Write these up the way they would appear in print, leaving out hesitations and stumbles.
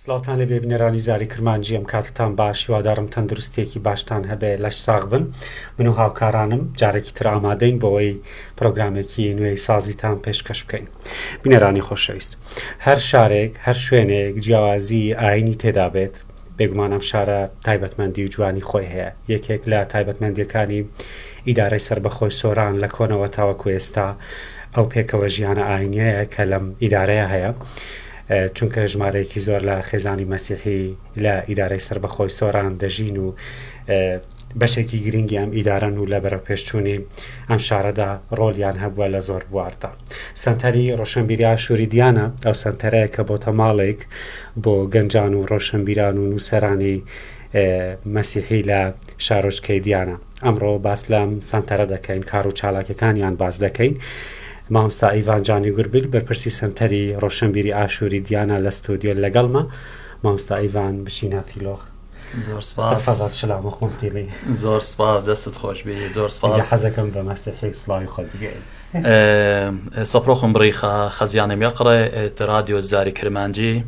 سڵاوتان لە بێبینەرانی زاری کرمانجی ئەم کاتتان باش هیوادارم تەندروستێکی باشتان هەبێ لەش ساغ بن من و هاوکارانم جارێکی تر ئامادەین بۆەوەی پرۆگرامێکی نوێی سازیتان پێشکەش بکەین. بینەرانی خۆشەویست، هەر شارێک هەر شوێنێک جیاوازی ئاینی تێدا بێت، بێگومانم شارە تایبەتمەندی و جوانی خۆی هەیە. یەکێک لە تایبەتمەندیەکانی ئیدارەی سربەخۆی سۆران لە کۆنەوە تاوەکو ئێستا ئەو پێکەوە ژیانە ئاینیەیە کە لەم ئیدارەیە هەیە، چونکە ژمارەیەکی زۆر لە خێزانی مەسیحی لە ئیدارەی سربەخۆی سۆران دەژین و بەشێکی گرنگی ئەم ئیدارەن و لە بەرەپێشچوونی ئەم شارەدا ڕۆلیان هەبووە لە زۆر بواردا. سەنتەری ڕۆشنبیری ئاشووری دیانە ئەو سەنتەرەیە کە بۆتە ماڵێک بۆ گەنجان و ڕۆشنبیران و نووسەرانی مەسیحی لە شارۆچکەی دیانە. ئەمڕۆ باس لەم سەنتەرە دەکەین، کار و چالاکیەکانیان باس دەکەین. مامۆستا ئیڤان جانی گوربیل بەرپرسی سەنتەری ڕۆشنبیری ئاشووری دیانە لە ستودیۆ لەگەڵمە. مامۆستا ئیڤان بشینە تیلۆخ. زۆر سپاس. فەزات شلام خومتیلی. زۆر سپاس، دەستت خۆش بێ. زۆر سپاس. حەزەکەم بە مەسیحی سڵاوی خۆت بگەین. سەپڕۆخم بڕیخە خەزیانم يقرأ راديو الزاري كرمانجي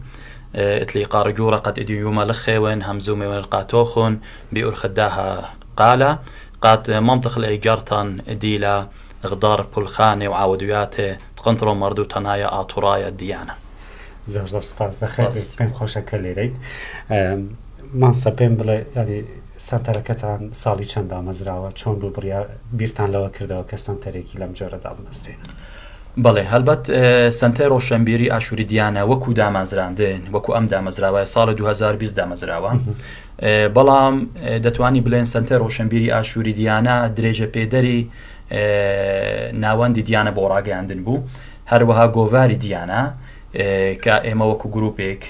اتلي قارجورة قد اديوما لخيون همزومي والقاتوخون بيقول خداها قالة قات منطق الإيجارتان ديلا غدار بولخاني وعاودياته تقنطرو مردو تنايا آطورايا الديانة. زۆر سپاس بەخێر پێم خۆشەکە لێرەیت. مامۆستا پێم بڵێ ینی سەنتەرەکەتان ساڵی چەند دامەزراوە، چۆن بوو بڕیا بیرتان لەوە کردەوە کە سەنتەرێکی لەم جۆرەدا بنەستێن؟ بەڵێ هەلبەت سەنتەر ڕۆشنبیری ئاشووری دیانە وەکو دامەزراندن وەکو ئەم دامەزراوە ساڵی 2020 دامەزراوە، بەڵام دەتوانی بڵێن سەنتەر ڕۆشنبیری ئاشووری دیانە درێژە پێدەری ناوەندی دیانە بۆ ڕاگەیاندن بوو، هەروەها گۆڤاری دیانە کە ئێمە وەکو گروپێک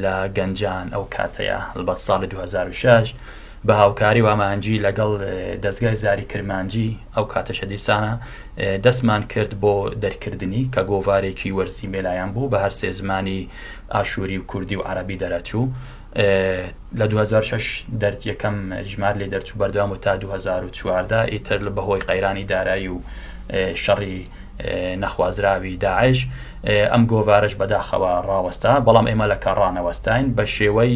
لە گەنجان ئەو کاتەیە هەڵبەت ساڵی 2006 بە هاوکاری و ئامانجی لەگەڵ دەستگای زاری کرمانجی ئەو کاتەشە دیسانە دەستمان کرد بۆ دەرکردنی کە گۆڤارێکی وەرزی مێلایان بوو بە هەر سێ زمانی ئاشووری و کوردی و عەرەبی دەرەچوو. لە 2006 دەرد یەکەم ژمار لێ دەرچوو بەردەوام و تا 2014 ئیتر لە بەهۆی قەیرانی دارایی و شەڕی نەخوازراوی داعش ئەم گۆڤارش بەداخەوە ڕاوەستا، بەڵام ئێمە لە کارڕانەوەستین بە شێوەی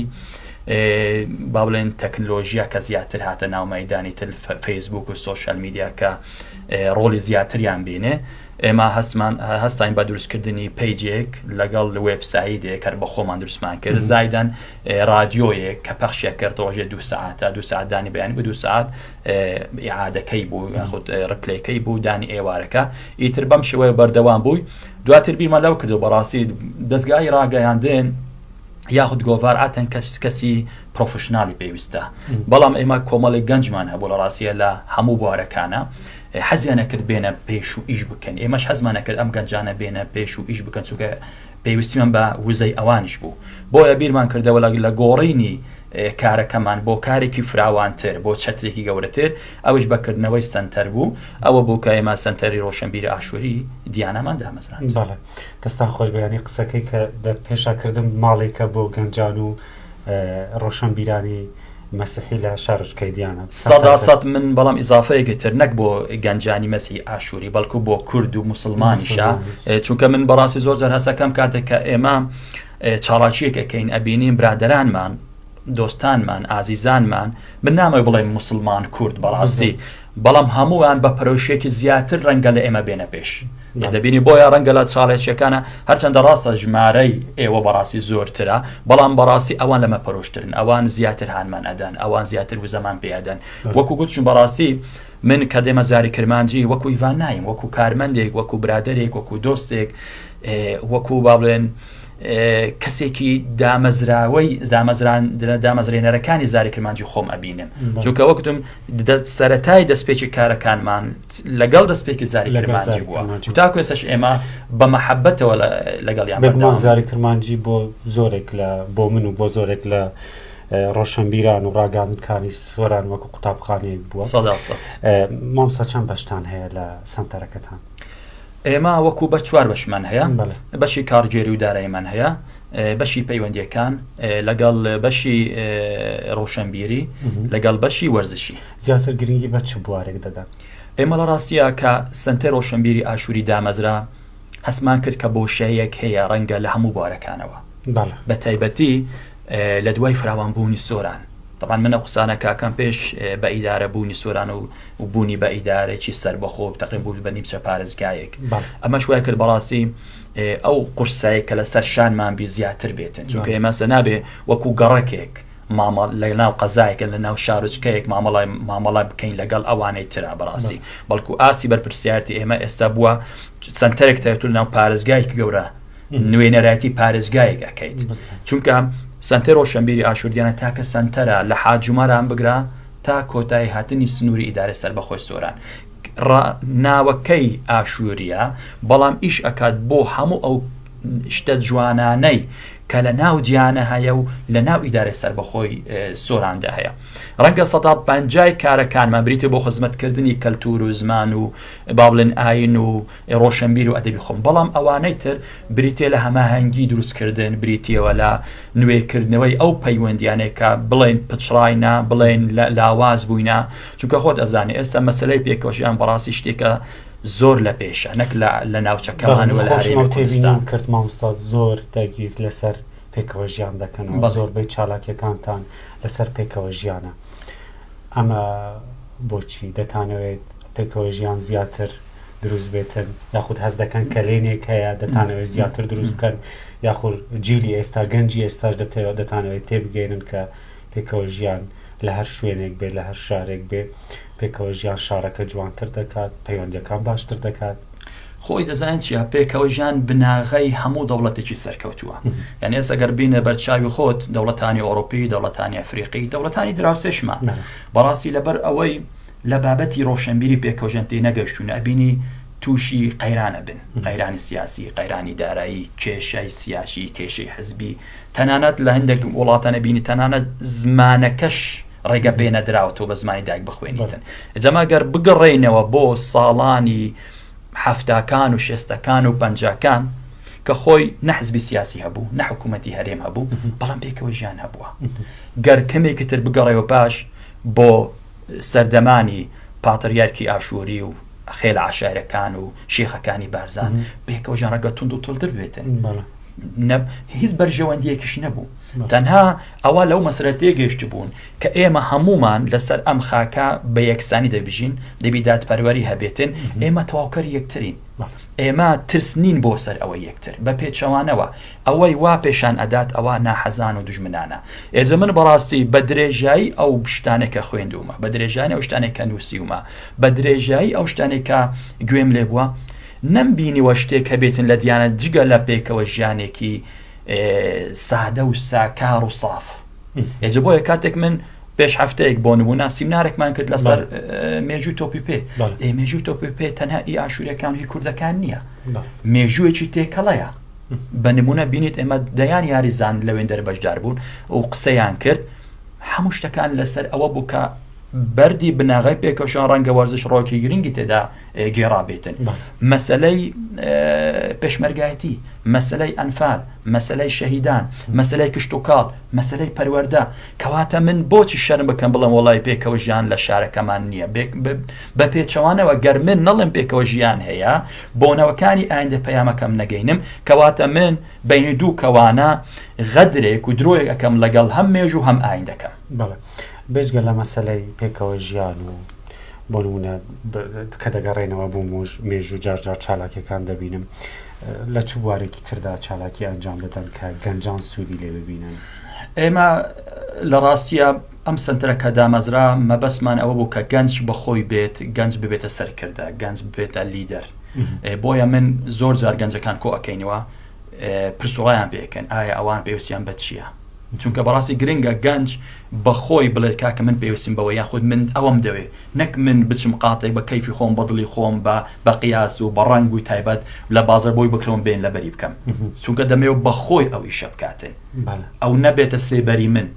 با بڵێن تەکنۆلۆژیا کە زیاتر هاتە ناو مەیدانی فەیسبوک و سۆشیال میدیا کە ڕۆلی زیاتریان بینێ. ئێمە هەستین بە دروستکردنی پیجێک لەگەڵ وێبسایتێک کە بە خۆمان دروستمان کرد، زایدان رادیۆیەک کە پەخشێک کرد ڕۆژێ 2 ساعت تا 2 ساعت دانی بەیانی بە 2 ساعت ئیعادەکەی بوو یاخود ڕپلەیەکەی بوو دانی ئێوارەکە. ئیتر بەم شێوەیە بەردەوام بووی. دواتر بیرمە لەو کردو بەڕاستی دەستگای ڕاگەیاندن یاخود گۆڤار ئاتەن کەسی پرۆفشنالی پێویستە، بەڵام ئێمە کۆمەڵی گەنجمان هەبوو لە ڕاستیە لە هەموو بوارەکانە حەزیانە کرد بێنە پێش و ئیش بکەن. ئێمەش حەزمانە کرد ئەم گەنجانە بێنە پێش و ئیش بکەن، چونکە پێویستیمان بە وزەی ئەوانش بوو. بۆیە بیرمان کردەوە لە گۆڕینی کارەکەمان بۆ کارێکی فراوانتر، بۆ چەترێکی گەورەتر، ئەوش بەکردنەوەی سەنتەر بوو. ئەوە بوو کە ئێمە سەنتەری ڕۆشنبیری ئاشووری دیانەمان دامەزراند. بەڵێ دەستان خۆش بەیانی قسەکەی کە پێشاکردم ماڵێکە بۆ گەنجان و ڕۆشنبیرانی مەسیحی لە شارۆچکەی دیانە 100% من بەڵام ئیزافەیەکی تر نەک بۆ گەنجانی مەسیحی ئاشووری بەڵکو بۆ کورد و موسڵمانیشە، چونکە من بەڕاستی زۆر جار هەسەکەم کاتێک کە ئێمە چاڵاکیەکەکەین ئەبینین برادەرانمان دۆستانمان ئازیزانمان من نامەوێت بڵێم موسڵمان کورد بەڕاستی، بەڵام هەمووان بە پەرۆشێکی زیاتر ڕەنگە لە ئێمە بێنە پێش دەبینی. بۆیە ڕەنگە لە چاڵێکیەکانە هەرچەندە ڕاستە ژمارەی ئێوە بەڕاستی زۆرترە، بەڵام بەڕاستی ئەوان لەمە پەرۆشترن، ئەوان زیاتر هانمان ئەدەن، ئەوان زیاتر وزەمان پێدەن. وەکو گوتچون بەڕاستی من کە دێمە زاری کرمانجی وەکو ئیڤان نایم، وەکو کارمەندێک، وەکو برادێک، وەکو دۆستێک، وەکو با بڵێن کەسێکی دامەزرێنەرەکانی زاری کرمانجی خۆم ئەبینم، چونکە وەکتم سەرەتای دەستپێکی کارەکانمان لەگەڵ دەستپێکی زاری کرمانجی بووە، تاکو ئێستاش ئێمە بە مەحەبەتەوە لەگەڵیان بەردەوام. زاری کرمانجی بۆ زۆرێک بۆ من و بۆ زۆرێک لە ڕۆشنبیران و ڕاگەاندنکانی سۆران وەکو قوتابخانەیەک بووە. 100%. مامۆستا چەند بەشتان هەیە لە سەنتەرەکەتان؟ ئێمە وەکو بە 4 بەشمان هەیە، بەشی کارگێری و داراییمان هەیە، بەشی پەیوەندیەکان لەگەڵ بەشی ڕۆشنبیری لەگەڵ بەشی وەرزشی. زیاتر گرنگی بە چ بوارێک دەدەن؟ ئێمە لە ڕاستیە کە سەنتەر ڕۆشنبیری ئاشووری دامەزرا هەسمان کرد کە بۆشەیەک هەیە ڕەنگە لە هەموو بوارەکانەوە، بە تایبەتی لە دوای فراوانبوونی سۆران. طبعا منە قسانە کاکەم پێش بە ئیدارە بوونی سۆران و بوونی بە ئیدارێکی سەربەخۆ تقریبا بوو بە نیمچە پارێزگایەک ئەمە شوای کرد بەڕاستی ئەو قورسایی کە لە سەر شانمان بی زیاتر بێتن چونکە ئێمە نابێ وەکو گەڕەکێک لە ناو قەزایەکە لە ناو شارچکەیەک مامەڵای بکەین لەگەڵ ئەوانەی ترا بەڕاستی بەڵکو ئاسی بەرپرسیارەتی ئێمە ئێستا بووە سنتەرێک تایەت لە ناو پارێزگایەکی گەورە نوێنەرایەتی پارێزگایەک ئەکەیت چونکە سنتەر ڕۆشنبیری ئاشووردیانە تاکە سنتەرە لە حاجوماران بگرا تا کۆتایی هاتنی سنووری ئیدارە سەربەخۆی سۆران ناوەکەی ئاشووریە بەڵام ئیش ئەکات بۆ هەموو ئەو شتە جوانانەی کە لە ناو دیانە هەیە و لە ناو ئیدارە سەربەخۆی سۆراندا هەیە ڕەنگە 150 کارەکانمان بریتێ بۆ خزمەتکردنی کەلتور و زمان و با بڵێن ئاین و ڕۆشنبیر و ئەدەبی خۆم بەڵام ئەوانەی تر بریتێ لە هەماهەنگی دروستکردن بریتیەوە لە نوێکردنەوەی ئەو پەیوەندیانەی کە بڵێن پچڕاینا بڵێن لاواز بووینا چونکە خۆت ئەزانێ ئێستا مەسەلەی پێکەوەشیان بەڕاستی شتێکە زۆر لە پێشە نەک لە ناوچەکەمانەوە لە هەرێمی کوردستان کرد مامۆستا زۆر دەگیت لەسەر پێکەوە ژیان دەکەنەوە زۆربەی چالاکیەکانتان لەسەر پێکەوە ژیانە ئەمە بۆچی دەتانەوێت پێکەوە ژیان زیاتر دروست بێتن یاخود هەز دەکەن کە لێنێک هەیە دەتانەوێت زیاتر دروست بکەن یاخود جیلی ئێستا گەنجی ئێستاش دەتانەوێت تێبگەێنن کە پێکەوە ژیان لە هەر شوێنێک بێت لە هەر شارێک بێت پێکەوە ژیان شارەکە جوانتر دەکات پەیوەندیەکان باشتر دەکات خۆی دەزانین چیە پێکەوە ژیان بناغەی هەموو دەوڵەتێکی سەرکەوتووە یعنی ئێستا گەر بینە بەرچاوی خۆت دەوڵەتانی ئۆڕۆپی دەوڵەتانی ئەفریقی دەوڵەتانی دراوسێشمان بەڕاستی لەبەر ئەوەی لە بابەتی ڕۆشنبیری پێکەوە ژیان تێ نەگەشتوون ئەبینی تووشی قەیرانە بن قەیرانی سیاسی قەیرانی دارایی کێشەی سیاسی کێشەی حزبی تەنانەت لە هەندێک وڵاتانە بینی تەنانەت زمانەکەش ڕێگە پێ نەدراوەتەوە بە زمانی دایک بخوێنیتن جەما گەر بگەڕێینەوە بۆ ساڵانی حەفتاکان و شێستەکان و پەنجاکان کە خۆی نەحزبی سیاسی هەبوو نەحکوومەتی هەرێم هەبوو بەڵام پێکەوە ژیان هەبووە گەر کەمێکی تر بگەڕێەوە پاش بۆ سەردەمانی پاتریارکی ئاشووری و خێل عاشایرەکان و شێخەکانی بارزان پێکەوە ژیان ڕەگە توند و تۆڵتر بێتن هیچ بەرژەوەندیەکیش نەبوو تەنها ئەوە لەو مەسرە تێگەشت بوون کە ئێمە هەمومان لەسەر ئەم خاکە بە یەکسانی دەبژین دەبی دادپەروەری هەبێتن ئێمە تەواوکەر یەکترین ئێمە ترسنین بۆ سەر ئەوە یەکتر بە پێچەوانەوە ئەوەی وا پێشان ئەدات ئەوە ناحەزان و دوژمنانە ئێجا من بەڕاستی بە درێژایی ئەو شتانێکە خوێندومە بە درێژانی ئەو شتانێکە نووسیومە بە درێژایی ئەو شتانێکە گوێم لێ بووە نەمبینیوە شتێک هەبێتن لە دیانە جگە لە پێکەوە ژیانێکی سادە و ساکار و ساف ئێجا بۆیە کاتێک من پێش هەفتەیەک بۆ نمونە سیمینارێکمان کرد لەسەر مێژووی تۆپی پێ مێژووی تۆپی پێ تەنها ئی ئاشووریەکان هی کوردەکان نییە مێژوویەکی تێکەڵەیە بە نمونە بینیت ئێمە دەیان یاریزان لەوێن دەربەشدار بوون و قسەیان کرد هەموو شتەکان لەسەر ئەوە بوو کە بەردی بناغی پێکەوشان ڕەنگە وەرزش ڕۆکی گرنگی تێدا گێڕابێتن مەسەلەی پێشمەرگایەتی مەسەلەی ئەنفال مەسەلەی شەهیدان مەسەلەی کشت و کاڵ مەسەلەی پەروەردە کەواتە من بۆچی شەرم بکەم بڵم وەڵای پێکەوە ژیان لە شارەکەمان نییە بە پێچەوانەوە گەر من نەڵم پێکەوە ژیان هەیە بۆنەوەکانی ئایندە پەیامەکەم نەگەینم کەواتە من بینی دوو کەوانە غەدرێک و درۆیەک ئەەکەم لەگەڵ هەم مێژ و هەم ئایندەکەم بێژگە لە مەسەلەی پێکەوە ژیان و بۆ نمونە کە دەگەڕێنەوە بۆ مێژوو جارجار چالاکیەکان دەبینم لە چ بوارێکی تردا چالاکی ئەنجام دەدەن کە گەنجان سوودی لێ ببینن ئێمە لە ڕاستیە ئەم سنتەرەکە دامەزرا مەبەسمان ئەوە بوو کە گەنج بەخۆی بێت گەنج ببێتە سەرکردە گەنج ببێتە لیدەر بۆیە من زۆر جار گەنجەکان کۆ ئەەکەینەوە پرسوڵایان پێکەن ئایا ئەوان پێویستیان بە چییە چونکە بەڕاستی گرنگە گەنج بەخۆی بڵێت کاکە من پێویستیم بەوە یاخود من ئەوەم دەوێ نەک من بچم قاتێک بە کەیفی خۆم بەدڵی خۆم بە قیاس و بە ڕەنگ و تایبەت لە بازار بۆی بکرۆم بێن لە بەری بکەم چونکە دەمەوێت بەخۆی ئەوی شەبکاتن ئەو نەبێتە سێبەری من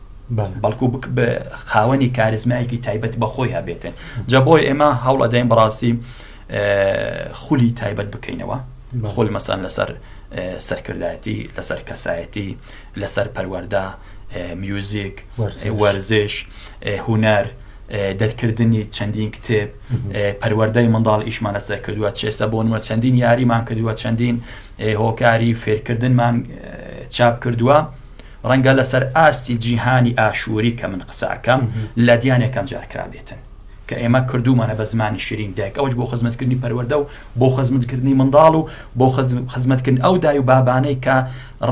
بەڵکو بە خاوەنی کاریزمایەکی تایبەت بەخۆی هەبێتن جا بۆی ئێمە هەوڵ ئەدەین بەڕاستی خولی تایبەت بکەینەوە خۆل مەسەن لەسەر سەرکردایەتی لەسەر کەسایەتی لەسەر پەروەردە میوزیک وەرزش هونەر دەرکردنی چەندین کتێب پەروەردەی منداڵ ئیشمان لەسەر کردووە چێسە بۆ نمونە چەندین یاریمان کردووە چەندین هۆکاری فێرکردنمان چاپ کردووە ڕەنگە لەسەر ئاستی جیهانی ئاشووری کە من قسەکەم لە دیانێکم جارکرابێتن کە ئێمە کردومانە بە زمانی شیرین دایک ئەوەش بۆ خزمەتکردنی پەروەردە و بۆ خزمەتکردنی منداڵ و بۆ خزمەتکردن ئەو دای و بابانەی کە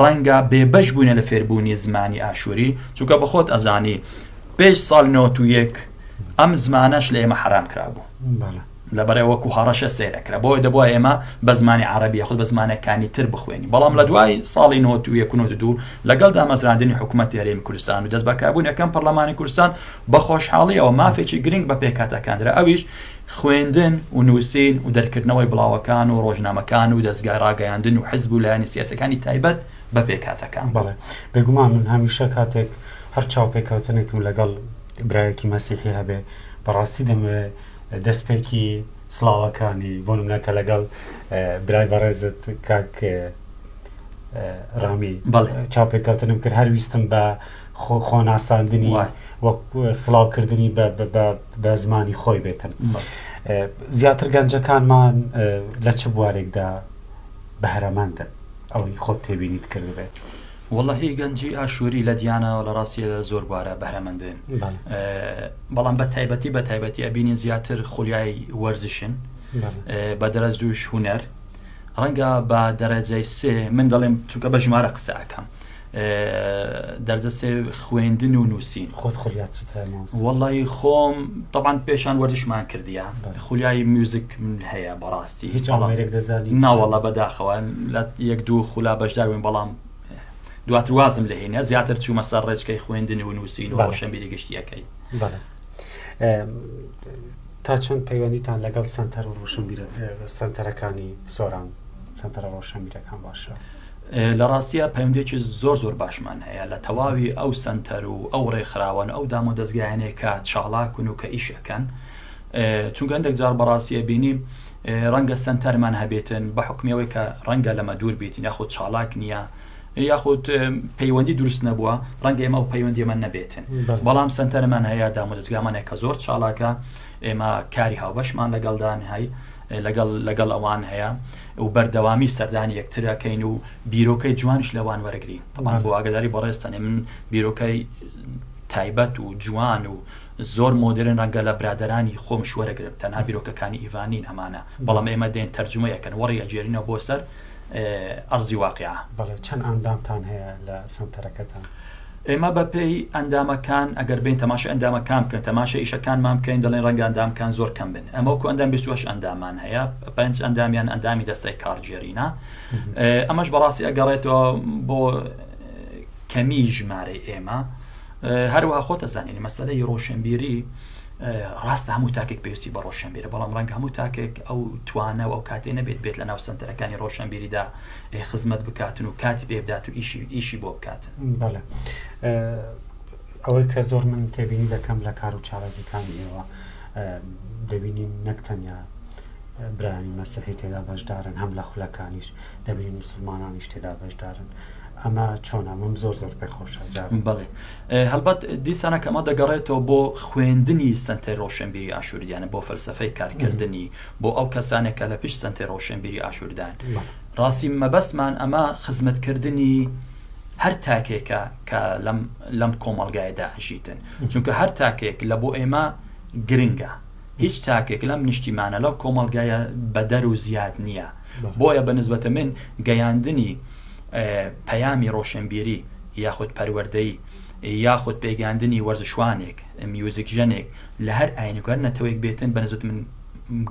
ڕەنگە بێبەش بوونە لە فێربوونی زمانی ئاشووری چونکە بەخۆت ئەزانی پێش ساڵ 91 ئەم زمانەش لە ئێمە حرام کرابوو لەبەرەوە وەکو هەڕەشە سێرەکرا بۆی دەبووە ئێمە بە زمانی عەرەبی خود بە زمانەکانی تر بخوێنی بەڵام لە دوای ساڵی 91 لەگەڵ دامەزراندنی حکوومەتی هەرێمی کوردستان و دەست بەکاربوونەکەم پەرلەمانی کوردستان بە خۆشحاڵیەوە مافێکی گرنگ بە پێکاتەکاندرا ئەویش خوێندن و نووسین و دەرکردنەوەی بڵاوەکان و ڕۆژنامەکان و دەستگای ڕاگەیاندن و حزب و لایەنی سیاسەکانی تایبەت بە پێکاتەکان بەڵێ بێگومان من هەمیشە کاتێک هەر چاوپێکەوتنێکم لەگەڵ برایەکی مەسیحی هەبێ بەڕاستی دەمەوێت دەستپێکی سڵاوەکانی بۆ نمونەکە لەگەڵ برای بەڕێزت کاک ڕامی چاوپێکەوتنم کرد هەر ویستم بە خۆناساندنی وەک سڵاوکردنی بە زمانی خۆی بێتن زیاتر گەنجەکانمان لە چ بوارێکدا بەهرەمەندن ئەوەی خۆت تێبینیت کردبێت وەڵڵاهی گەنجی ئاشووری لە دیانەوە لە ڕاستی لە زۆر بوارە بەهرەمەندن بەڵام بە تایبەتی ئەبینین زیاتر خولیای وەرزشن بە دەرەج دووش هونەر ڕەنگە بە دەرەجەی سێ من دەڵێم چونکە بە ژمارە قسەکەم دەرجە سێ خوێندن و نووسین خۆت خولیات وەڵڵاهی خۆم طبعاً پێشان وەرزشمان کردیە خولیای میوزیک هەیە بەڕاستی هیچ ئامێرێک دەزانی ناوەڵە بەداخەوە لە یەک دوو خولا بەشدار بووین بەڵام دواتر وازم لە هێنە زیاتر چوومە سەر ڕێچکەی خوێندن و نووسین و ڕۆشنبیری گشتیەکەی تا چەند پەیوەندیتان لەگەڵ سەنتەر و ڕۆشنبیرە سەنتەرەکانی سۆران سەنتەرە ڕۆشنبیرەکان باشە لە ڕاستیە پەیوەندێکی زۆر باشمان هەیە لە تەواوی ئەو سەنتەر و ئەو ڕێکخراوەن ئەو دام و دەستگایانەیە کە چاڵاکن و کە ئیشەکەن چونکە هەندێک جار بەڕاستیە بینیم ڕەنگە سەنتەرمان هەبێتن بە حکمیەوەی کە ڕەنگە لەمە دوور بێتین یاخود چاڵاک نییە یاخود پەیوەندی دروست نەبووە ڕەنگە ئێمە ئەو پەیوەندیمان نەبێتن بەڵام سەنتەرمان هەیە دام و دەستگامانێک کە زۆر چاڵاکە ئێمە کاری هاوبەشمان لەگەڵدان هەی لەگەڵ ئەوان هەیە و بەردەوامی سەردانی یەکترەکەین و بیرۆکەی جوانش لەوان وەرەگرین طبعاً بۆ ئاگاداری بەڕێستانێ من بیرۆکەی تایبەت و جوان و زۆر مۆدرن ڕەنگە لە برادرانی خۆمش وەرەگرم تەنها بیرۆکەکانی ئیڤانین ئەمانە بەڵام ئێمە دێن تەرجمەیەکەن وەڕی ئەجێرینەوە بۆ سەر ئەرزی واقعە بەڵێ چەند ئەندامتان هەیە لە سەنتەرەکەتان ئێمە بەپێی ئەندامەکان ئەگەر بین تەماشا ئەندامەکان بکەن تەماشا ئیشەکانمان بکەین دەڵێن ڕەنگە ئەندامەکان زۆر کەم بن ئەمە وەکو ئەندام 28 ئەندامان هەیە 5 ئەندامیان ئەندامی دەستەی کارژێرینە ئەمەش بەڕاستی ئەگەڕێتەوە بۆ کەمی ژمارەی ئێمە هەروەها خۆتە زانینی مەسەلەی ڕۆشنبیری ڕاستە هەموو تاکێک پێویستی بە ڕۆشنبیرە بەڵام ڕەنگە هەموو تاکێک ئەو توانە و ئەو کاتێ نەبێت بێت لە ناو سەنتەرەکانی ڕۆشنبیریدا خزمەت بکاتن و کاتی پێ بدات و ئیشی بۆ بکاتن بەڵێ ئەوەی کە زۆر من تێبینی دەکەم لە کار و چالاکیەکانی ئێوە دەبینیم نەک تەنیا برایانی مەسیحی تێدا بەشدارن هەم لە خولەکانیش دەبینیم مسلمانانیش تێدا بەشدارن ئەمە چۆنە من زۆر پێ خۆشە بەڵێ هەڵبەت دیسانە ئەمە دەگەڕێتەوە بۆ خوێندنی سەنتەر ڕۆشنبیری ئاشووریانە بۆ فەلسەفەی کارکردنی بۆ ئەو کەسانێکە لە پیش سەنتەر ڕۆشنبیری ئاشووردان ڕاستی مەبەستمان ئەمە خزمەتکردنی هەر تاکێکە کە لەم کۆمەڵگایەدا ئەژیتن چونکە هەر تاکێک لە بۆ ئێمە گرنگە هیچ تاکێک لەم نیشتیمانە لەو کۆمەڵگایە بەدەر و زیاد نییە بۆیە بەنسبەتە من گەیاندنی پەیامی ڕۆشنبیری یاخود پەروەردەیی یاخود پێگەاندنی وەرزشوانێک میوزیک ژەنێک لە هەر ئاینوگەر نەتەوەیەک بێتن بەنسبەت من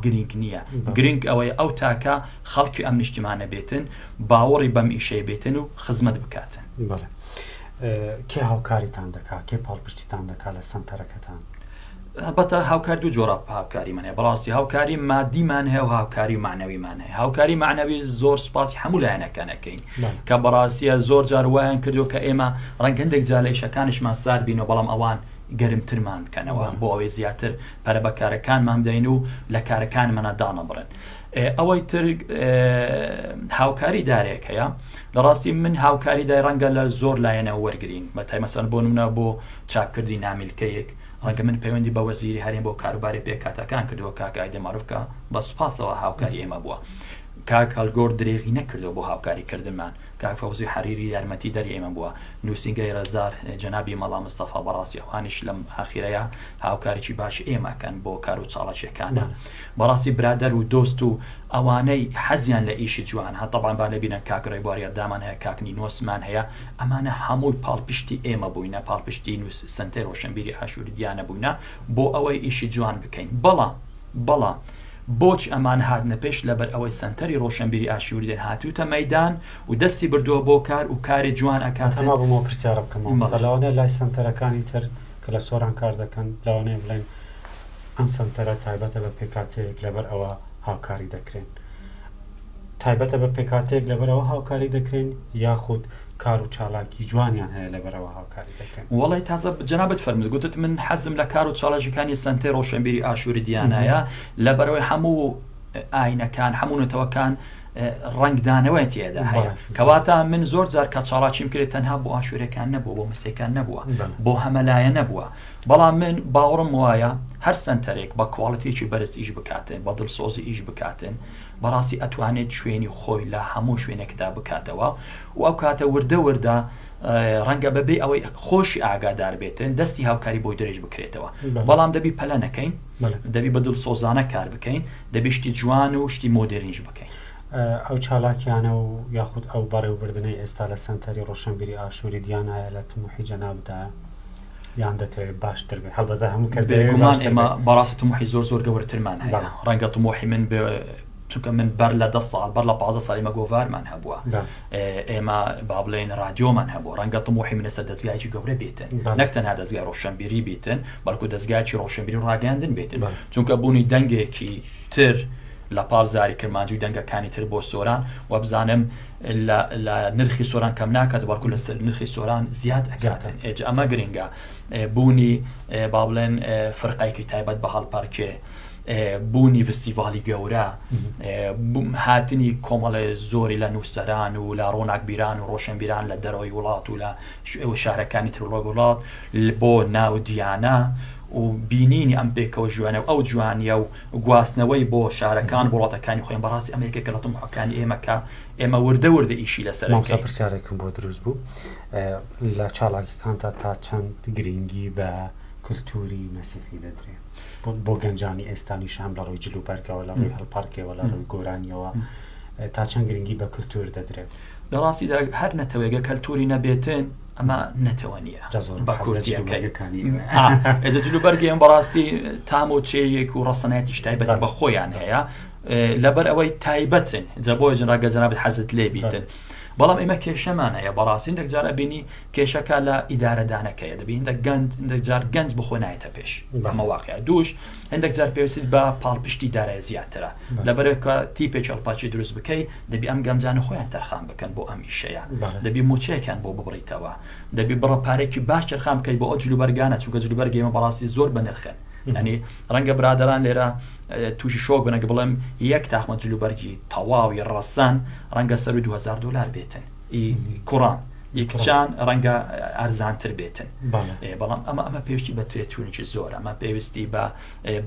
گرنگ نییە گرنگ ئەوەی ئەو تاکە خەڵکی ئەم نیشتیمانە بێتن باوەڕی بەم ئیشەی بێتن و خزمەت بکاتن کێ هاوکاریتان دەکات کێ پاڵپشتیتان دەکات لە سەنتەرەکەتان بەتە هاوکار دوو جۆرە هاوکاریمان هەیە بەڕاستی هاوکاری مادیمان هەیە و هاوکاری معنەویمان هەیە هاوکاری معنەوی زۆر سوپاسی هەموو لایەنەکانەکەین کە بەڕاستیە زۆر جار وایان کردو کە ئێمە ڕەنگە هەندێک جار لە ئیشەکانیشمان سارد بینەوە بەڵام ئەوان گەرمترمان بکەنەوە بۆ ئەوەی زیاتر پەرە بە کارەکانمان بدەین و لە کارەکانمانە دانەبڕن ئەوەی تر هاوکاری دارێک هەیە لە ڕاستی من هاوکاری دای ڕەنگە لە زۆر لایەنە وەرگرین بەتای مەسەن بۆ نمونە بۆ چاپکردی نامیلکەیەک ڕەنگە من پەیوەندی بە وەزیری هەرێم بۆ کاروباری پێکاتەکان کردووە کاکای دەماروفکە بە سوپاسەوە هاوکاری ئێمە بووە کاک هەڵگۆر درێغی نەکردەوە بۆ هاوکاریکردنمان. کاک فەوزی حەریری یارمەتی دەری ئێمە بووە، نووسینگەی ڕێزدار جەنابی مەڵام مستەفا بەڕاستی ئەوانیش لەم ئاخیرەیە هاوکارێکی باش ئێمەکەن بۆ کار و چاڵەکیەکانە. بەڕاستی برادەر و دۆست و ئەوانەی حەزیان لە ئیشی جوان هەتەبان با لەبینە کاک ڕێبواری ئەردامان هەیە، کاکنی نۆسمان هەیە، ئەمانە هەمووی پاڵپشتی ئێمە بووینە، پاڵپشتی سنتەر ڕۆشنبیری ئاشووری دیانە بووینە بۆ ئەوەی ئیشی جوان بکەین. بەڵام بۆچ ئەمان هاتنە پێش لەبەر ئەوەی سنتەری ڕۆشنبیری ئاشووری دێن هاتووتە مەیدان و دەستی بردووە بۆ کار و کاری جوان ئەکاتن. بۆ پرسیارە بکەم لەوانە لای سنتەرەکانی تر کە لە سۆران کار دەکەن لەوانەیە بڵێن ئەم سنتەرە تایبەتە بە پێکاتەیەک لەبەر ئەوە هاوکاری دەکرێن، تایبەتە بە پێکاتەیەک لەبەر ئەوە هاوکاری دەکرێن یاخود کار و چالاکی جوانیان هەیە لەبەرەوە هاوکاری دەکەن؟ وڵی تازە جەنابەت فەرمووت، گوتت من حەزم لە کار و چاڵەژەکانی سنتەر ڕۆشنبیری ئاشووری دیانایە لەبەرەوەی هەموو ئاینەکان هەموو نەتەوەکان ڕنگدانەوەی تێدا هەیە، کەواتە من زۆر جار کە چاڵاچیم کرێت تەنها بۆ ئاشوورەکان نەبووە، بۆ مەسیەکان نەبووە، بۆ هەمەلایە نەبووە. بەڵام من باوەڕم وایە هەر سنتەرێک بە کواڵیتیی بەرز ئیش بکاتن، بە دڵسۆزی ئیش بکاتن، بەڕاستی ئەتوانێت شوێنی خۆی لە هەموو شوێنێکدا بکاتەوە و ئەو کاتە وردە ڕەنگە بەبێ ئەوەی خۆشی ئاگادار بێتن دەستی هاوکاری بۆی درێژ بکرێتەوە. بەڵام دەبی پەلە نەکەین، دەبی بە دڵسۆزانە کار بکەین، دەبی شتی جوان و شتی مۆدرنیش بکەین. ئەو چالاکیانە و یاخود ئەو بەڕێوەبردنەی ئێستا لە سنتەری ڕۆشنبیری ئاشووری دیانایە لە تموحی جەنابدا یان دەتەوێت باشتر بێت؟ هەڵبەتە هەموو کەس بێگومان ئێمە بەڕاستی تموحی زۆر گەورەترمان هەیە. ڕەنگە تموحی من چونکە من بەر لە 10 ساڵ بەر لە 15 ساڵی مەگۆڤارمان هەبووە، ئێمە با بڵێن رادیۆمان هەبوو، ڕەنگە تموحی منە سەر دەستگایکی گەورە بێتن، نەک تەنها دەستگای ڕۆشنبیری بیتن بەڵکو دەستگایکی ڕۆشنبیری ڕاگەاندن بێتن، چونکە بوونی دەنگێکی تر لە پازاری کرمانجی و دەنگەکانی تر بۆ سۆران و بزانم لە نرخی سۆران کەم ناکات بەڵکو لە نرخی سۆران زیاد ئەکاتن. ئەمە گرنگە بوونی با بڵێن فرقایکی تایبەت بە هەڵپەرکێ، بوونی فستیڤالی گەورە، هاتنی کۆمەڵە زۆری لە نووسەران و لە ڕۆناکبیران و ڕۆشنبیران لە دەرەوەی وڵات و لە شارەکانی تر وڵات بۆ ناو دیانە و بینینی ئەم پێکەوە جوانە و ئەو جوانیە و گواستنەوەی بۆ شارەکان بۆڵاتەکانی خۆیان بەڕاستی ئەمە یەکێکە لە تەموحەکانی ئێمەکە ئێمە وردە ئیشی لەسەر. مامۆستا پرسیارێکم بۆ دروست بوو لە چالاکیەکانتە تا چەند گرنگی بە کولتوری مەسیحی دەدرێت بۆ گەنجانی ئێستانیش هەم لە ڕووی جلوبەرگەوە لە ڕووی هەڵپارکێەوە لە ڕووی گۆرانیەوە تا چەند گرنگی بە کولتور دەدرێت؟ لە ڕاستیدا هەر نەتەوەیگە کەلتوری نەبێتن ئەمە نەتەوە نییە بە کورتیەکەی جلوبەرگی ئەم بەڕاستی تام و چێیەک و ڕەسەنایەتیش تایبەت بە خۆیان هەیە لەبەر ئەوەی تایبەتن جەبۆی جنراگە جەنابێت حەزت لێ بیتن. بەڵام ئێمە کێشەمان هەیە بەڕاستی هەندێک جار ئەبینی کێشەکە لە ئیدارەدانەکەیە، دەبین هەندێک جار گەنج بخۆ نایەتە پێش ئەمە واقعە. دووش هەندێک جار پێویست بە پاڵپشتی دارایە زیاترە لەبەرەوە تیپێک هەڵپاچی دروست بکەیت دەبی ئەم گەنجانە خۆیان تەرخان بکەن بۆ ئەم ئیشەیە، دەبی موچەیەکیان بۆ ببڕیتەوە، دەبی بڕە پارێکی باش تەرخان بکەیت بۆ ئەو جلوبەرگانە، چونکە جلوبەرگی ئێمە بەڕاستی زۆر بەنرخن. ینی ڕەنگە برادەران لێرە تووشی شۆک بنەکە بڵێم یەک تاخمە جلوبەرگی تەواوی ڕەسەن ڕەنگە سەر $2000 بێتن کوڕان، یەکچان ڕەنگە ئارزانتر بێتن. بەڵام ئەمە پێویستی بە تێتوونێکی زۆر، ئەمە پێویستی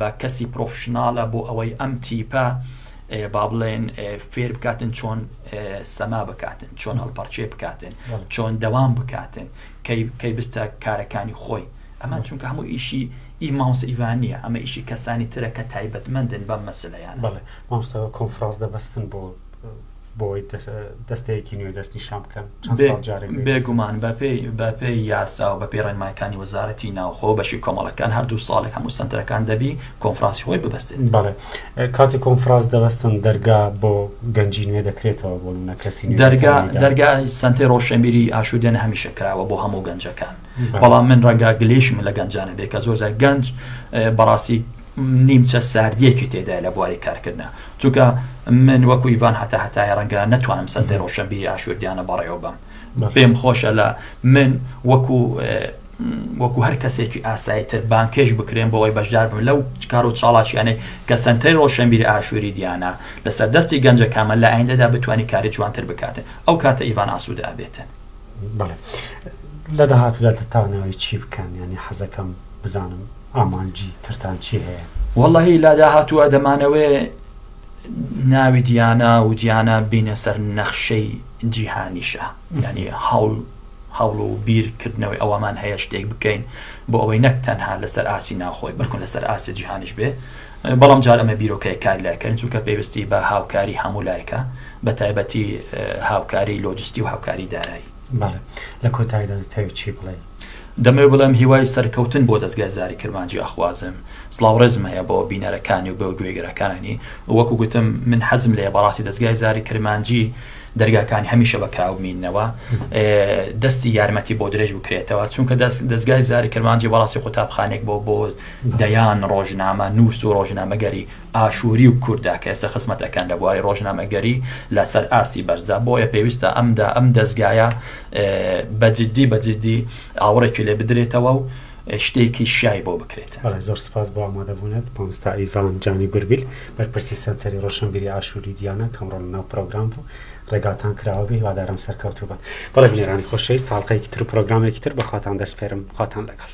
بە کەسی پرۆفشناڵە بۆ ئەوەی ئەم تیپە با بڵێن فێر بکاتن چۆن سەما بکاتن، چۆن هەڵپەرچێ بکاتن، چۆن دەوام بکاتن کەی بستە کارەکانی خۆی. ئەمان چونکە هەموو ئیشی مامۆستا ئیڤانیە، ئەمە ئیشی کەسانی ترە کە تایبەتمەندن بەم مەسەلەیانە. بەڵێ مامۆستا کۆنفرانس دەبەستن بۆی دەستەیەکی نوێ دەستی شام بکەن چەند ساڵ جارێک بێگومان بەپێی یاسا و بەپێی ڕێنمایەکانی وەزارەتی ناوخۆ بەشی کۆمەڵەکان هەردوو ساڵێک هەموو سنتەرەکان دەبی کۆنفرانسی خۆی ببەستن. بەڵێ کاتی کۆنفرانس دەبەستن دەرگا بۆ گەنجی نوێ دەکرێتەوە بۆ نمونە کەسی دەرگای سنتەر ڕۆشنبیری ئاشوودێنە هەمیشە کراوە بۆ هەموو گەنجەکان. بەڵام من ڕەنگە گلێشم لە گەنجانە بێ کە زۆر گەنج بەڕاستی نیمچە ساردیەکی تێدا لە بواری کارکردنە، چونکە من وەکو ئیڤان هەتای ڕەنگە نەتوانم سنتەر ڕۆشنبیری ئاشووردیانە بەڕێوە بم. پێم خۆشە لە من وەکو هەر کەسێکی ئاساییتر بانکێش بکرێن بۆ ئەوەی بەشدار بم لەو کار و چاڵاکیانەی کە سنتەری ڕۆشنبیری ئاشووری دیانە لەسەر دەستی گەنجەکانمە لە ئایندەدا بتوانانی کاری جوانتر بکاتن، ئەو کاتە ئیڤان ئاسوودە ئابێتن. بەڵێ لە داهاتوودا دەتوانەوەی چی بکەن؟ ینی حەزەکەم بزانم ئامانجی ترتان چی هەیە؟ وەڵڵەهی لا داهاتووە دەمانەوێ ناوی دیانە و دیانە بینە سەر نەخشەی جیهانیشە ینی هەوڵ و بیرکردنەوەی ئەوەمان هەیە شتێک بکەین بۆ ئەوەی نەک تەنها لەسەر ئاسی ناخۆی بەڵکو لەسەر ئاسی جیهانیش بێ بەڵام جار ئەمە بیرۆکەی کار لایکەن چونکە پێویستی بە هاوکاری هەموو لایەکە بە تایبەتی هاوکاری لۆجستی و هاوکاری دارایی. لە کۆتاییدا دەتەوێت چی بڵێ؟ دەمەوێت بڵێم هیوای سەرکەوتن بۆ دەستگای زاری کرمانجی ئەخوازم سڵاوڕێزم هەیە بۆ بینەرەکانی و بە گوێگەرەکانی وەکو گوتم من حەزم لێ بەڕاستی دەستگای زاری کرمانجی دەرگاکانی هەمیشە بەکراوبمینەوە دەستی یارمەتی بۆ درێژ بکرێتەوە چونکە دەستگای زاری کرمانجی بەڕاستی قوتابخانێک بۆ دەیان ڕۆژنامە نووس و ڕۆژنامەگەری ئاشووری و کووردا کە ئێستا خزمەتەکان لە بواری ڕۆژنامەگەری لەسەر ئاسی بەرزە بۆیە پێویستە ئەم دەستگایە بەجددی ئاوڕێکی لێ بدرێتەوە و شتێکی شای بۆ بکرێت. زۆر سپاس بۆ ئامادەبوونێت مامۆستا ئیڤان جانی گوربیل بەرپرسی سەنتەری ڕۆشنبیری ئاشووری دیانە کەمڕۆ ناو پرۆگرام بوو ڕێگاتان کراوە بێ هیوادارم سەرکەوتوو بن. بەڵێ بینەرانی خۆشەویست تاڵقەیەکی تر و پرۆگرامێکی تر بەخواتان دەسپێرم خواتان لەگەڵ.